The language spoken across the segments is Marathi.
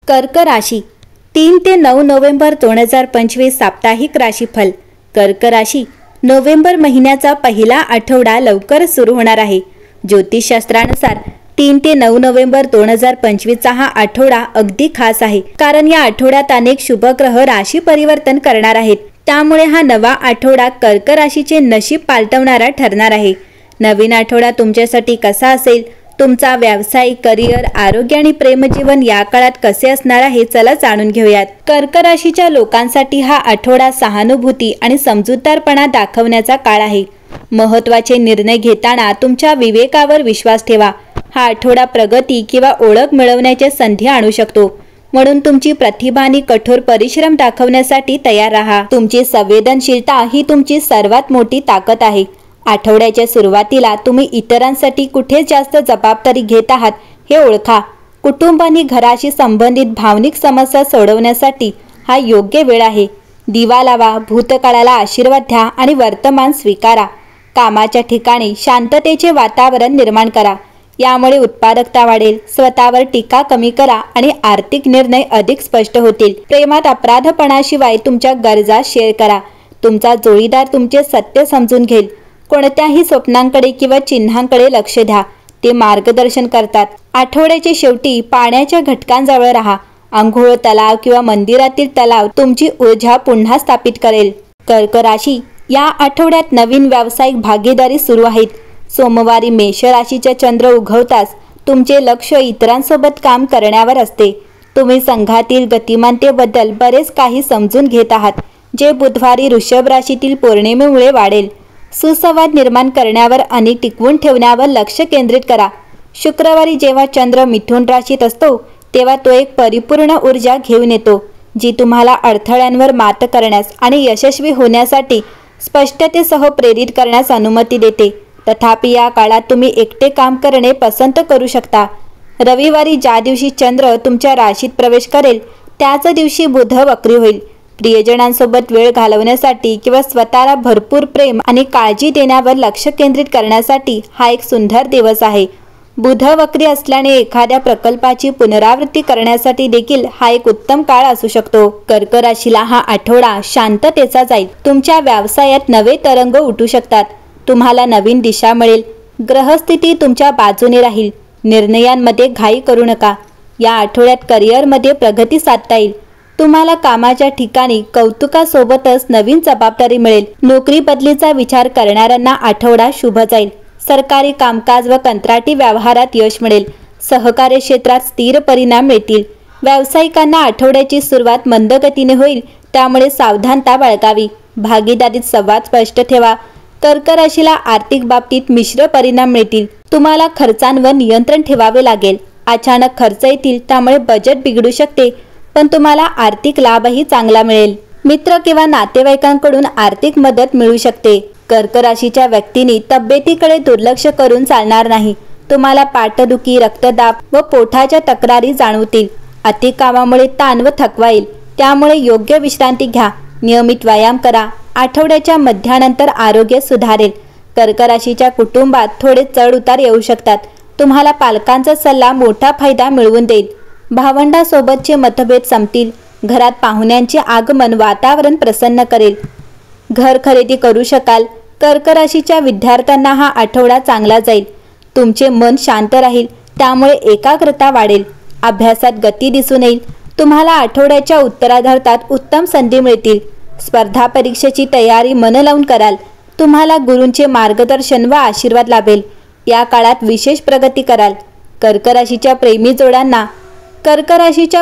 कर्क राशी 3 ते 9 नोव्हेंबर 2025 साप्ताहिक राशीफल। कर्क राशी नोव्हेंबर महिन्याचा पहिला आठवडा लवकरच सुरू होणार आहे। ज्योतिषशास्त्रानुसार 3 ते 9 नोव्हेंबर 2025 चा हा आठवडा अगदी खास आहे, कारण या आठवड्यात अनेक शुभ ग्रह राशी परिवर्तन करणार आहेत। त्यामुळे हा नवा आठवडा कर्क राशीचे नशीब पालटवणारा ठरणार आहे। नवीन आठवडा तुमच्यासाठी कसा असेल, तुमचा व्यवसाय, करिअर, आरोग्य आणि प्रेमजीवन या काळात कसे असणार आहे, चला जाणून घेऊयात। कर्क राशीच्या लोकांसाठी हा आठवडा सहानुभूती आणि समजूतदारपणा दाखवण्याचा काळ आहे। महत्त्वाचे निर्णय घेताना तुमच्या विवेकावर विश्वास ठेवा। हा आठवडा प्रगती किंवा ओळख मिळवण्याच्या संधी आणू शकतो, म्हणून तुमची प्रतिभा आणि कठोर परिश्रम दाखवण्यासाठी तयार राहा। तुमची संवेदनशीलता ही तुमची सर्वात मोठी ताकद आहे। आठवड्याच्या सुरुवातीला तुम्ही इतरांसाठी कुठे जास्त जबाबदारी घेत आहात हे ओळखा। कुटुंब आणि घराशी संबंधित भावनिक समस्या सोडवण्यासाठी हा योग्य वेळ आहे। दिवा लावा, भूतकाळाला आशीर्वाद द्या आणि वर्तमान स्वीकारा। कामाच्या ठिकाणी शांततेचे वातावरण निर्माण करा, यामुळे उत्पादकता वाढेल। स्वतःवर टीका कमी करा आणि आर्थिक निर्णय अधिक स्पष्ट होतील। प्रेमात अपराधपणाशिवाय तुमच्या गरजा शेअर करा। तुमचा जोडीदार तुमचे सत्य समजून घेईल। कोणत्याही स्वप्नांकडे किंवा चिन्हांकडे लक्ष द्या, ते मार्गदर्शन करतात। आठवड्याच्या शेवटी पाण्याच्या घटकांजवळ राहा। अंघोळ, तलाव किंवा मंदिरातील तलाव तुमची ऊर्जा पुन्हा स्थापित करेल। कर्क राशी या आठवड्यात नवीन व्यावसायिक भागीदारी सुरू आहेत। सोमवारी मेष राशीचा चंद्र उगवताच तुमचे लक्ष इतरांसोबत काम करण्यावर असते। तुम्ही संघातील गतिमानतेबद्दल बरेच काही समजून घेत आहात, जे बुधवारी वृषभ राशीतील पौर्णिमेमुळे वाढेल। सुसंवाद निर्माण करण्यावर आणि टिकवून ठेवण्यावर लक्ष केंद्रित करा। शुक्रवारी जेव्हा चंद्र मिथुन राशीत असतो, तेव्हा तो एक परिपूर्ण ऊर्जा घेऊन येतो, जी तुम्हाला अडथळ्यांवर मात करण्यास आणि यशस्वी होण्यासाठी स्पष्टतेसह प्रेरित करण्यास अनुमती देते। तथापि या काळात तुम्ही एकटे काम करणे पसंत करू शकता। रविवारी ज्या दिवशी चंद्र तुमच्या राशीत प्रवेश करेल, त्याच दिवशी बुध वक्री होईल। प्रियजनांसोबत वेळ घालवण्यासाठी किंवा स्वतःला भरपूर प्रेम आणि काळजी देण्यावर लक्ष केंद्रित करण्यासाठी हा एक सुंदर दिवस आहे। बुध वक्री असल्याने एखाद्या प्रकल्पाची पुनरावृत्ती करण्यासाठी देखील हा एक उत्तम काळ असू शकतो। कर्क राशीला हा आठवडा शांततेचा जाईल। तुमच्या व्यवसायात नवे तरंग उठू शकतात। तुम्हाला नवीन दिशा मिळेल। ग्रहस्थिती तुमच्या बाजूने राहील। निर्णयांमध्ये घाई करू नका। या आठवड्यात करिअरमध्ये प्रगती साधता येईल। तुम्हाला कामाच्या ठिकाणी कौतुकासोबतच नवीन जबाबदारी मिळेल। नोकरी बदलीचा विचार करणाऱ्यांना आठवडा शुभ जाईल। सरकारी कामकाज व कंत्राटी व्यवहारात यश मिळेल। सहकार्य क्षेत्रात स्थिर परिणाम मिळतील। व्यावसायिकांना आठवड्याची सुरुवात मंद गतीने होईल, त्यामुळे सावधानता बाळगावी। भागीदारीत संवाद स्पष्ट ठेवा। कर्क राशीला आर्थिक बाबतीत मिश्र परिणाम मिळतील। तुम्हाला खर्चांवर नियंत्रण ठेवावे लागेल। अचानक खर्च येतील, त्यामुळे बजेट बिघडू शकते, पण तुम्हाला आर्थिक लाभही चांगला मिळेल। मित्र किंवा नातेवाईकांकडून आर्थिक मदत मिळू शकते। कर्क राशीच्या व्यक्तींनी तब्येतीकडे दुर्लक्ष करून चालणार नाही। तुम्हाला पाठदुखी, रक्तदाब व पोटाच्या तक्रारी जाणवतील। अति कामामुळे ताण व थकवा येईल, त्यामुळे योग्य विश्रांती घ्या। नियमित व्यायाम करा। आठवड्याच्या मध्यानंतर आरोग्य सुधारेल। कर्क राशीच्या कुटुंबात थोडे चढ उतार येऊ शकतात। तुम्हाला पालकांचा सल्ला मोठा फायदा मिळवून देईल। भावंडासोबतचे मतभेद संपतील। घरात पाहुण्यांचे आगमन वातावरण प्रसन्न करेल। घर खरेदी करू शकाल। कर्क राशीच्या विद्यार्थ्यांना हा आठवडा चांगला जाईल। तुमचे मन शांत राहील, त्यामुळे एकाग्रता वाढेल। अभ्यासात गती दिसून येईल। तुम्हाला आठवड्याच्या उत्तरार्धात उत्तम संधी मिळतील। स्पर्धा परीक्षेची तयारी मन लावून कराल। तुम्हाला गुरूंचे मार्गदर्शन व आशीर्वाद लाभेल। या काळात विशेष प्रगती कराल। कर्क राशीच्या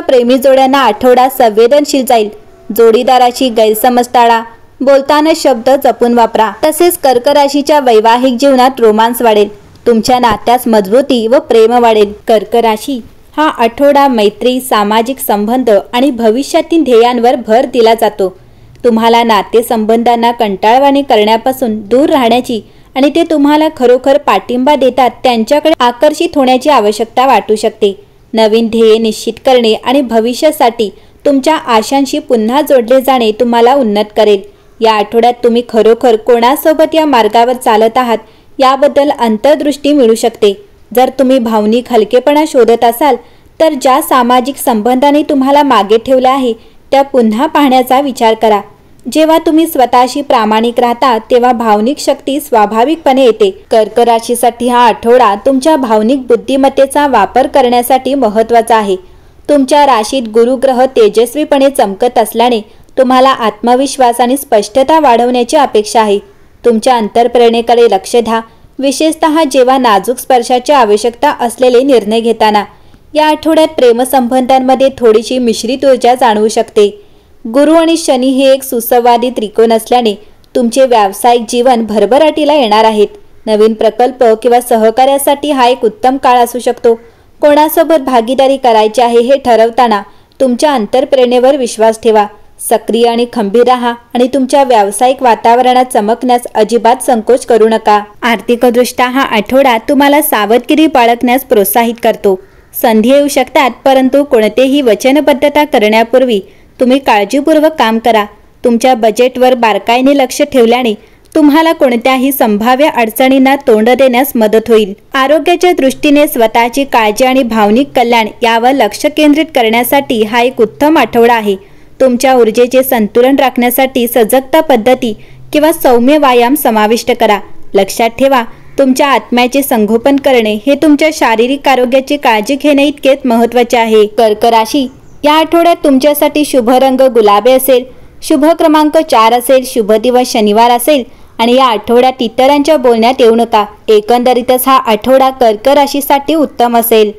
प्रेमी जोड्यांना आठवडा संवेदनशील जाईल। जोडीदाराची गैरसमज टाळा। बोलताना शब्द जपून वापरा। तसेच कर्क राशीच्या वैवाहिक जीवनात रोमांस वाढेल। तुमच्या नात्यास मजबूती व प्रेम वाढेल। कर्क राशी हा आठवडा मैत्री, सामाजिक संबंध आणि भविष्यातील ध्येयांवर भर दिला जातो। तुम्हाला नातेसंबंधांना कंटाळवाणे करण्यापासून दूर राहण्याची आणि ते तुम्हाला खरोखर पाठिंबा देतात त्यांच्याकडे आकर्षित होण्याची आवश्यकता वाटू शकते। नवीन ध्येय निश्चित करणे आणि भविष्यासाठी तुमच्या आशांशी पुन्हा जोडले जाणे तुम्हाला उन्नत करेल। या आठवड्यात तुम्ही खरोखर कोणासोबत या मार्गावर चालत आहात याबद्दल अंतर्दृष्टी मिळू शकते। जर तुम्ही भावनिक हलकेपणा शोधत असाल तर ज्या सामाजिक संबंधांनी तुम्हाला मागे ठेवले आहे त्या पुन्हा पाहण्याचा विचार करा। जेव्हा तुम्ही स्वतःशी प्रामाणिक राहता तेव्हा भावनिक शक्ती स्वाभाविकपणे येते। कर्क राशीसाठी हा आठवडा तुमच्या भावनिक बुद्धिमत्तेचा वापर करण्यासाठी महत्त्वाचा आहे। तुमच्या राशीत गुरुग्रह तेजस्वीपणे चमकत असल्याने तुम्हाला आत्मविश्वास आणि स्पष्टता वाढवण्याची अपेक्षा आहे। तुमच्या अंतर्प्रेरणेकडे लक्ष द्या, विशेषतः जेव्हा नाजूक स्पर्शाची आवश्यकता असलेले निर्णय घेताना। या आठवड्यात प्रेमसंबंधांमध्ये थोडीशी मिश्रित ऊर्जा जाणवू शकते। गुरु आणि शनी हे एक सुसंवादी त्रिकोण असल्याने तुमचे व्यावसायिक जीवन भरभराटीला येणार आहेत। नवीन प्रकल्प किंवा सहकार्यासाठी हा एक उत्तम काळ असू शकतो। कोणासोबत भागीदारी करायची आहे हे ठरवताना तुमच्या अंतर्प्रेरणेवर विश्वास ठेवा। सक्रिय आणि खंबीर राहा आणि तुमच्या व्यावसायिक वातावरणात चमकण्यास अजिबात संकोच करू नका। आर्थिकदृष्ट्या हा आठवडा तुम्हाला सावधगिरी बाळगण्यास प्रोत्साहित करतो। संधी येऊ शकतात, परंतु कोणतेही वचनबद्धता करण्यापूर्वी तुम्ही काळजीपूर्वक काम करा। तुमच्या बजेटवर बारकाईने लक्ष ठेवल्याने तुम्हाला कोणत्याही संभाव्य अडचणींना तोंड देण्यास मदत होईल। आरोग्याच्या दृष्टीने स्वतःची काळजी आणि भावनिक कल्याण यावर लक्ष केंद्रित करण्यासाठी हा एक उत्तम आठवडा आहे। तुमच्या ऊर्जेचे संतुलन राखण्यासाठी सजगता पद्धती किंवा सौम्य व्यायाम समाविष्ट करा। लक्षात ठेवा, तुमच्या आत्म्याचे संगोपन करणे हे तुमच्या शारीरिक आरोग्याची काळजी घेणे इतकेच महत्त्वाचे आहे। कर्क राशी, या आठवड्यात तुमच्यासाठी शुभ रंग गुलाबी असेल, शुभ क्रमांक 4 असेल, शुभ दिवस शनिवार असेल आणि या आठवड्यात इतरांच्या बोलण्यात येऊ नका। एकंदरीतच हा आठवडा कर्क राशीसाठी उत्तम असेल।